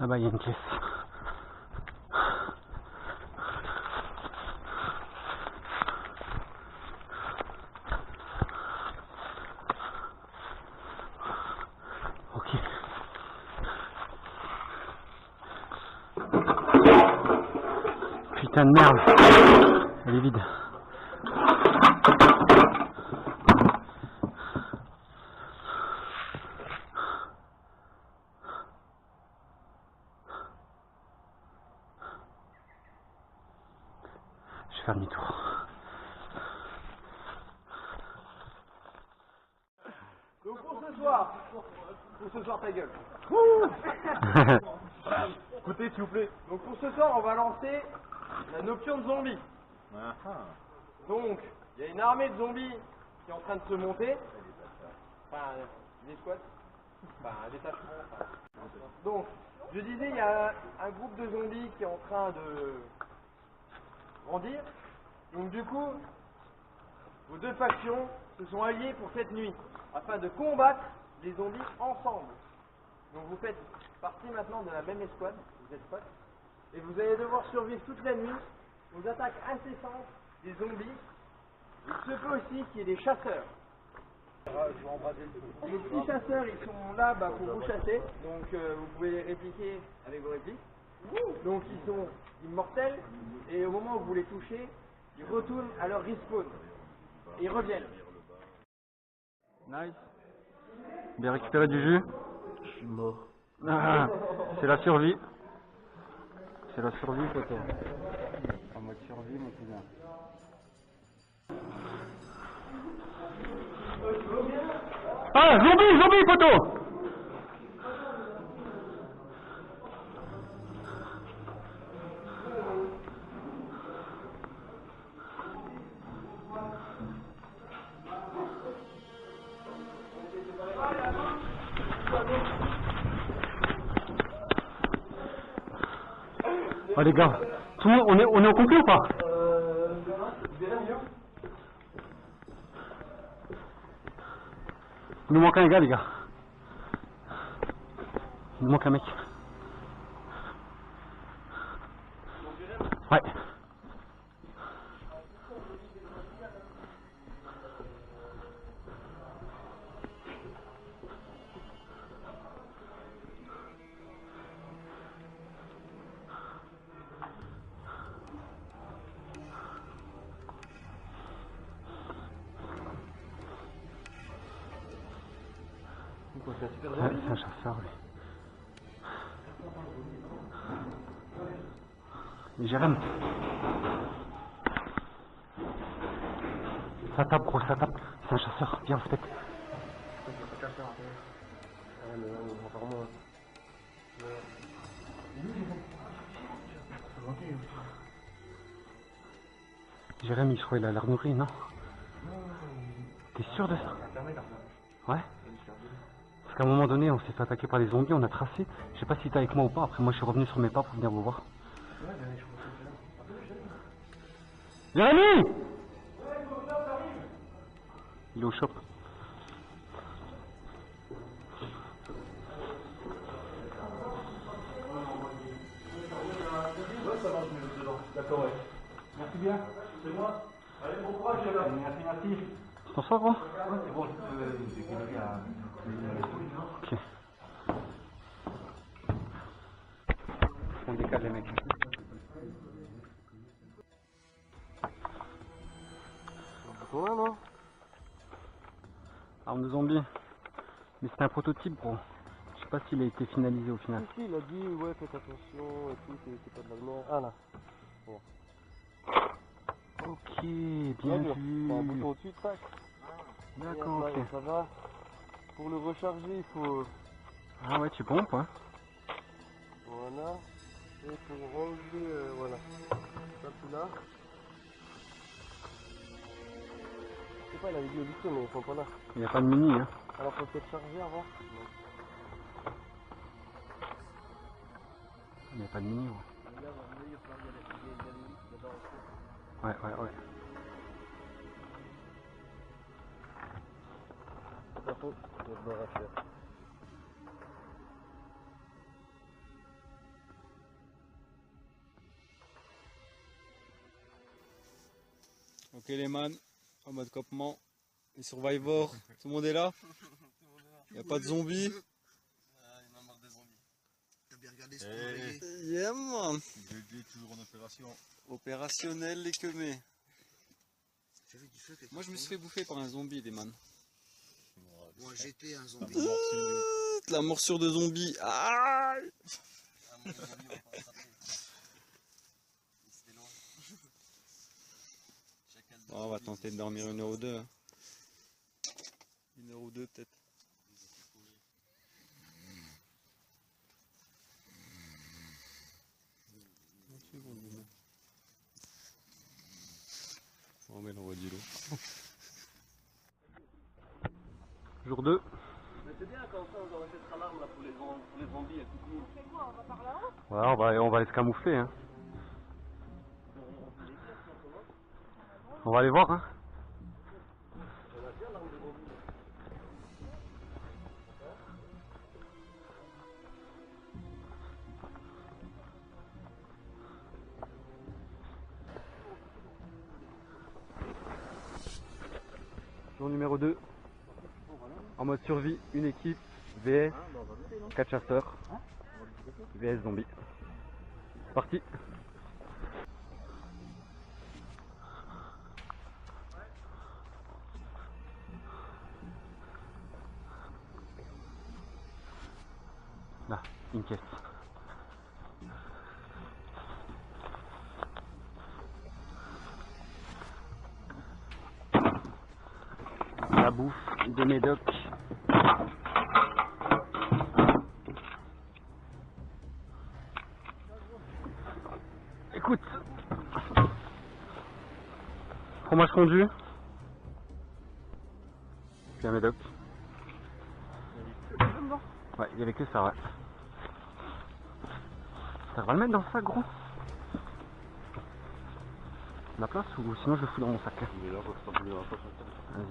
Là-bas, il y a une caisse. Ok. Putain de merde. Elle est vide. Je vais faire demi-tour.
Donc pour ce soir ta gueule.
Écoutez, s'il vous plaît.
Donc pour ce soir, on va lancer la nocturne zombie. Donc, il y a une armée de zombies qui est en train de se monter. Enfin, des squats. Enfin, un détachement. Enfin. Donc, je disais, il y a un groupe de zombies qui est en train de grandir. Donc du coup, vos deux factions se sont alliées pour cette nuit, afin de combattre les zombies ensemble. Donc vous faites partie maintenant de la même escouade, vous êtes potes, et vous allez devoir survivre toute la nuit aux attaques incessantes des zombies. Il se peut aussi qu'il y ait des chasseurs. Les petits chasseurs, ils sont là pour vous chasser, donc vous pouvez les répliquer avec vos répliques. Donc ils sont immortels, et au moment où vous les touchez, ils retournent à leur respawn. Et ils reviennent.
Nice. Bien récupéré du jus.
Je suis mort.
Ah, c'est la survie. C'est la survie, poteau. En mode survie, mon cousin. Ah, zombie, poteau. Oh les gars, tout le monde, on est en complet ou pas? Il nous manque un gars, les gars. Il nous manque un mec. Ouais. Ouais, c'est un chasseur, lui. Jérém. Ça tape, gros, ça tape. C'est un chasseur. Viens, peut-être. Jérém, je crois qu'il a l'air nourri, non? T'es sûr de ça? Ouais? Parce qu'à un moment donné, on s'est fait attaquer par des zombies, on a tracé. Je sais pas si t'es avec moi ou pas. Après, moi, je suis revenu sur mes pas pour venir vous voir. Jérémy! Il est au shop.
D'accord, ouais. Merci bien. C'est moi. Allez, bon courage, là. Merci.
Tu t'en sors, gros?
Ouais, c'est bon, j'ai galéré à...
Ok. On décale les mecs.
Ouais, non?
Arme de zombie. Mais c'était un prototype, gros. Je sais pas s'il a été finalisé au final.
Si, il a dit, ouais, faites attention et tout, c'est pas de la merde. Ah là.
Ok, bien vu.
C'est un bouton au-dessus, tac.
D'accord, ok.
Ça va. Pour le recharger, il faut...
Ah ouais, tu pompes, hein.
Voilà. Et pour enlever, voilà. Ça, tout là. Je sais pas, il avait dit au lycée, mais ils sont pas là.
Il n'y a pas de mini, hein.
Alors, faut peut-être charger avant.
Il n'y a pas de mini, gros. Ouais.
Par contre, il y a de l'or à faire.
Ok les man, en mode campement, les survivors, tout le monde est là. Il n'y a pas de zombies.
Il y en a marre des zombies. T'as bien regardé ce qu'on a réglé.
Yeah man.
GG toujours en opération.
Opérationnel les queumés.
J'ai vu du feu quelque
Moi je me
chose.
suis fait bouffer par un zombie des man.
Moi j'étais un zombie.
La morsure de zombie. Ah,
Ah, moi, les zombies, on va pas attraper. C'était loin. Chacal de
on va
zombie,
tenter de dormir 1 heure ou 2. 1 heure ou 2 peut-être. On met l'envoi du lot. Jour 2.
C'est bien comme ça, on enregistre l'alarme là pour les zombies et tout.
C'est quoi, on va par là-haut?
Ouais, on va aller se camoufler. Hein. On va aller voir. Hein. Jour numéro 2. En mode survie, une équipe, VS, 4 chasseurs, VS zombie. C'est parti. Là, une caisse. La bouffe, des médocs. Écoute, fromage fondu, puis un médoc. Ouais, il y avait que ça, ouais. Ça va le mettre dans le sac, gros? La place ou sinon je le fous dans mon sac? Vas-y.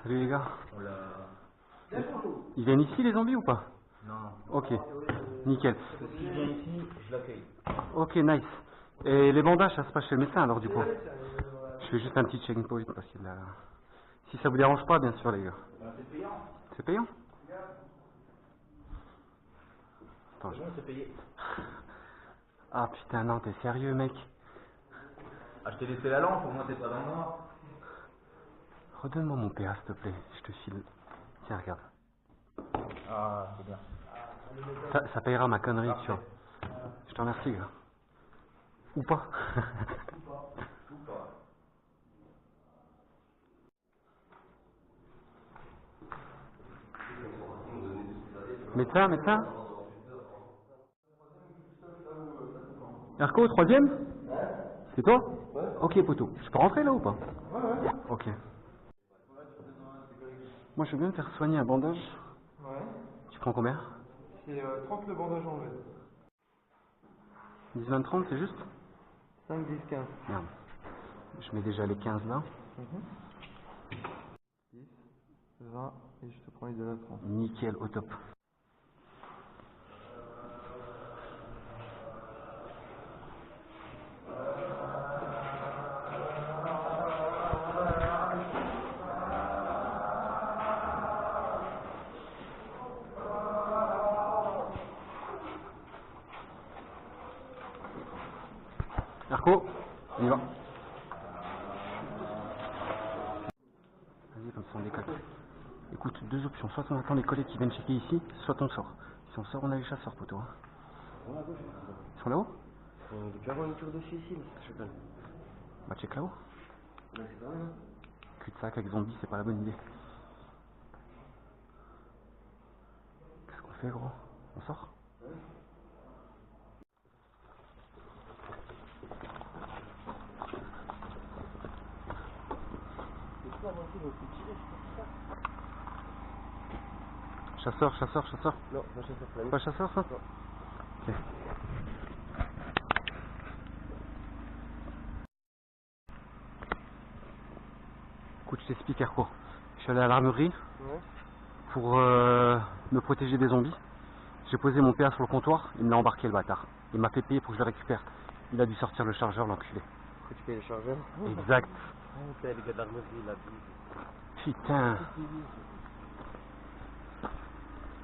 Salut les gars. Ils viennent ici les zombies ou pas?
Non.
Ok, nickel.
S'il vient ici, je l'accueille.
Ok, nice. Et les bandages, ça se passe chez le médecin alors du coup? Je fais juste un petit checkpoint parce qu'il a... Si ça vous dérange pas, bien sûr les gars.
C'est payant.
C'est payant? Attends,
C'est bon, c'est payé.
Ah putain, non, t'es sérieux mec?
Ah, je t'ai laissé la lampe, au moins t'es pas dans le noir.
Redonne-moi mon PA s'il te plaît, je te file. Tiens, regarde.
Ah, c'est bien.
Ça payera ma connerie, tu vois. Je te remercie, gars. Ou pas. Médecin, médecin. Erco, 3ème? C'est toi? Ok, poteau. Je peux rentrer là ou pas? Ok. Moi, je veux bien me faire soigner un bandage.
Ouais.
Tu prends combien?
C'est 30 le bandage enlevé.
10, 20, 30, c'est juste?
5, 10, 15.
Merde. Je mets déjà les 15 là.
10, 20, et je te prends les de la 30.
Nickel, au top. Marco, on y va. Vas-y, comme ça on décolle. Écoute, deux options. Soit on attend les collègues qui viennent checker ici, soit on sort. Si on sort, on a les chasseurs, poteau. Hein. Ils sont là-haut?
Depuis avant une tour dessus ici, là, je sais pas.
Bah check là-haut.
Ouais, c'est pas mal, hein.
Cul-de-sac avec zombies, c'est pas la bonne idée. Qu'est-ce qu'on fait, gros? On sort?
Ouais.
Chasseur, chasseur, chasseur.
Non, pas chasseur,
Pas chasseur, ça?
Non.
Ok. Écoute, je t'explique, Arco. Je suis allé à l'armurerie pour me protéger des zombies. J'ai posé mon PA sur le comptoir, il me l'a embarqué, le bâtard. Il m'a fait payer pour que je le récupère. Il a dû sortir le chargeur, l'enculé.
Faut que tu payes le chargeur.
Exact.
Putain, les gars de l'armurerie, la bise.
Putain.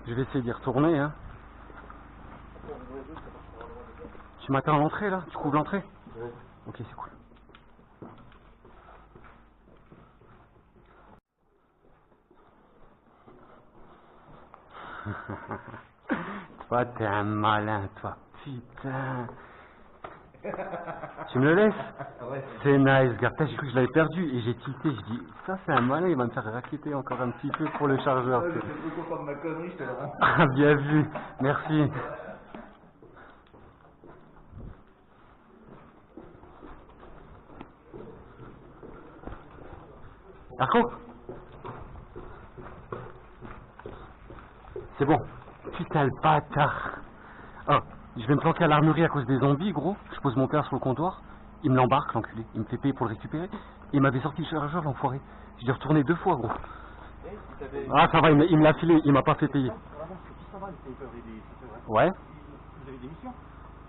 Je vais essayer d'y retourner, hein. Tu m'attends à l'entrée, là? Tu couvres l'entrée?
Ouais.
Ok, c'est cool. Toi, t'es un malin, toi. Putain. Tu me le laisses? C'est nice, gars. J'ai cru que je l'avais perdu et j'ai tilté. Je dis, ça, c'est un malin, il va me faire raqueter encore un petit peu pour le chargeur.
Ouais, j'étais trop content de ma connerie, je te le rends.
Ah, bien vu. Merci. Marco? C'est bon. Putain, le bâtard. Oh, je vais me planter à l'armurerie à cause des zombies, gros. Je pose mon père sur le comptoir. Il me l'embarque, l'enculé. Il me fait payer pour le récupérer. Et il m'avait sorti le chargeur, l'enfoiré. J'ai dû retourner 2 fois, gros. Ah, ça va, il me l'a filé. Il m'a pas fait payer. Ouais.
Vous avez des missions?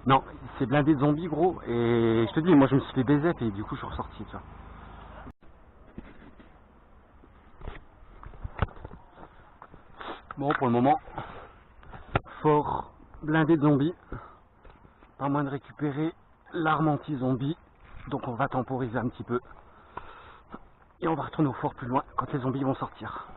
Non, c'est blindé de zombies, gros. Et je te dis, moi, je me suis fait baiser et du coup, je suis ressorti, tu vois. Bon, pour le moment, fort blindé de zombies. Pas moins de récupérer l'arme anti-zombie. Donc on va temporiser un petit peu. Et on va retourner au fort plus loin quand les zombies vont sortir.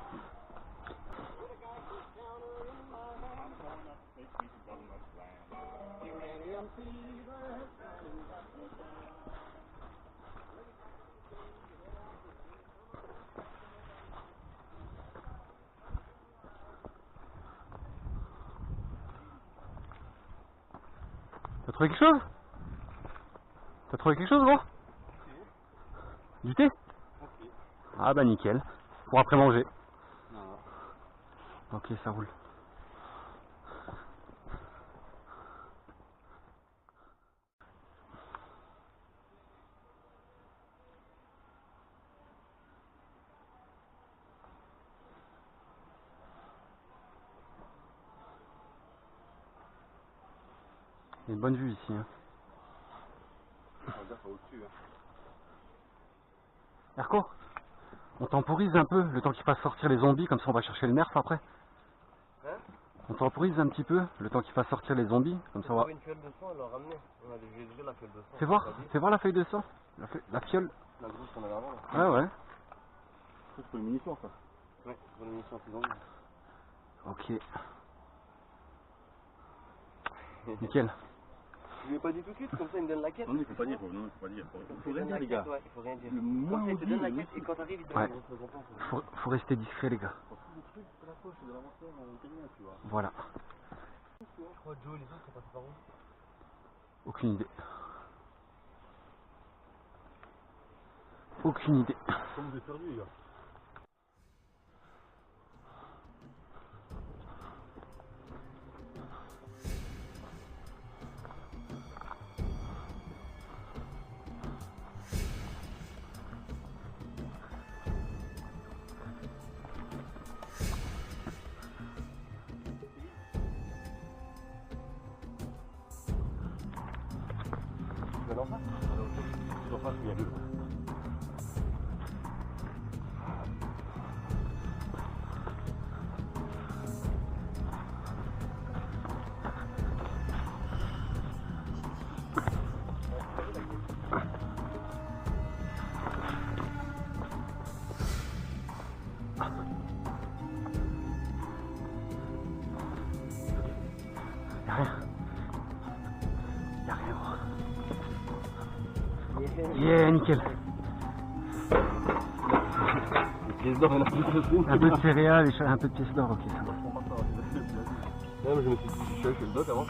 T'as trouvé quelque chose? T'as trouvé quelque chose, gros? Du thé? Ah bah nickel. Pour après manger. Ok, ça roule. Il y a une bonne vue ici. Hein. Erko, on temporise un peu le temps qu'il fasse sortir les zombies, comme ça on va chercher le nerf après.
Hein?
On temporise un petit peu le temps qu'il fasse sortir les zombies, comme ça on va...
une fiole de sang, elle l'a ramené. On a déjà la fiole de sang.
Fais voir la feuille de sang, la fiole.
La grosse qu'on avait avant, là.
Ah ouais.
C'est pour les munitions, ça.
Ouais, pour les munitions anti-zombies.
Ok. Nickel.
Je lui ai pas dit tout de suite, comme ça il me donne la quête.
Non, il faut pas dire, non, il faut pas dire. Il faut rien dire, les gars.
Ouais, il faut rien dire.
Le
Comme
moins
ça il te donne la
audible,
quête et quand t'arrives, il te donne
Ouais.
une grosse récompense.
Faut rester discret, les gars.
Le truc, c'est la poche de l'avanceur, on fait rien, tu vois.
Voilà.
Je crois que Joe et les autres sont passés par où?
Aucune idée. Aucune idée.
Comme vous êtes perdus, les gars. Tu vas dans ça? Tu dois pas se regarder.
Yeah, nickel. Un peu de céréales et un peu de pièces d'or, ok, ça va.
Non, mais je me suis dit, je suis avec le doc avant.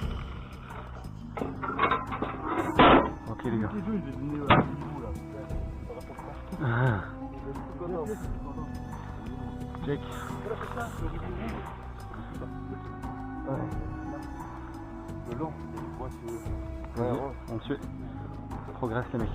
Ok les gars. Check.
Le long,
On tue. Progresse les mecs.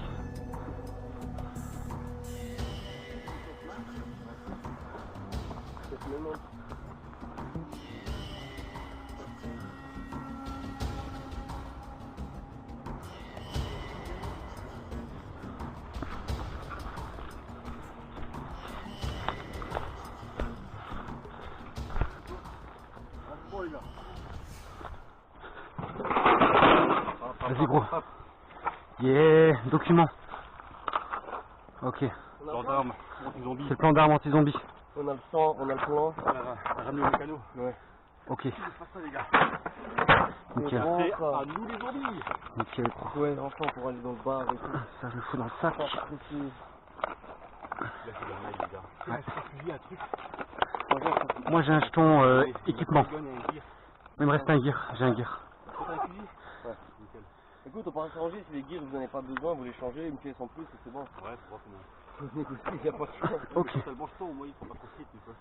Vas-y gros. Yeah, document. Ok. C'est le plan d'armes anti-zombie.
On a le sang, on a le plan.
Ramener au mécano.
Ouais.
Ok.
C'est ça les gars.
Nickel.
C'est à nous les zombies.
Nickel gros.
Ouais, enfin pour aller dans le bar et tout.
Ça je le fous dans le sac.
Là c'est la maille les gars.
Ouais.
Fusil, un truc.
Moi j'ai un jeton équipement. Il me reste un gear. J'ai un gear.
Ouais, nickel. Écoute, on peut s'arranger si les gears vous en avez pas besoin, vous les changez, une pièce en plus et c'est bon.
Ouais, c'est bon, c'est bon.
Faut négocier, il n'y a pas de choix.
Ok.
Ça le mange pas, au moins ils sont pas trop shit, tu vois.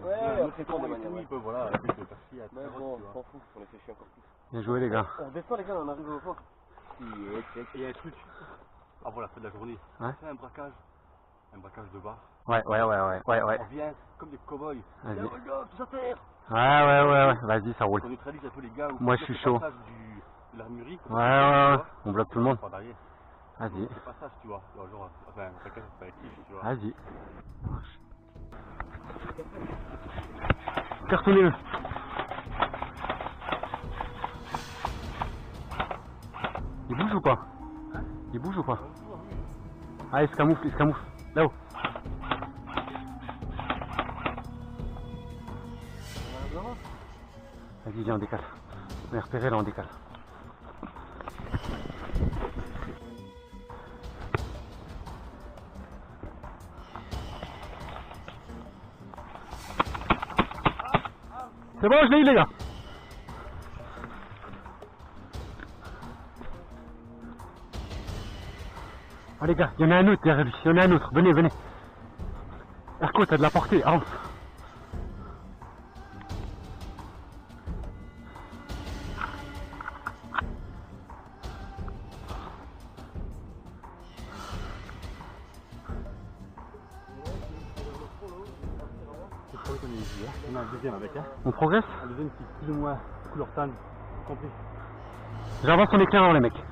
Ouais, après
quand
de
ils
manière.
ils peuvent, voilà, après ils peuvent faire chier à
Mais
terre,
bon,
tu
on
vois.
s'en fout, on les fait chier encore plus.
Bien joué les gars.
On redescend les gars, on arrive au fort.
Et il y a un truc, avant la fin de la journée,
Ouais.
c'est un braquage de bar.
Ouais.
On vient comme des cow-boys.
Vas-y.
Viens, regarde, tout ça terre.
Ouais. Vas-y, ça roule.
On neutralise un peu les gars.
Moi, je suis chaud.
De l'armurerie.
Ouais. On bloque tout le monde.
Par derrière.
Vas-y.
C'est passage, tu vois. Genre, enfin, un braquage, c'est pas actif, tu vois.
Vas-y. Cartonnez-le. Il bouge ou pas? Il bouge ou pas? Ah, il se camoufle. Là-haut. Vas-y, viens, on décale. On est repéré, là, on décale. C'est bon, je l'ai eu, les gars. Oh, les gars, il y en a un autre derrière lui. Venez. Erko, t'as de la portée, avance.
On a un deuxième avec, hein.
On progresse?
Un deuxième qui est plus ou moins couleur tan, complet.
J'avance en éclairant, les mecs.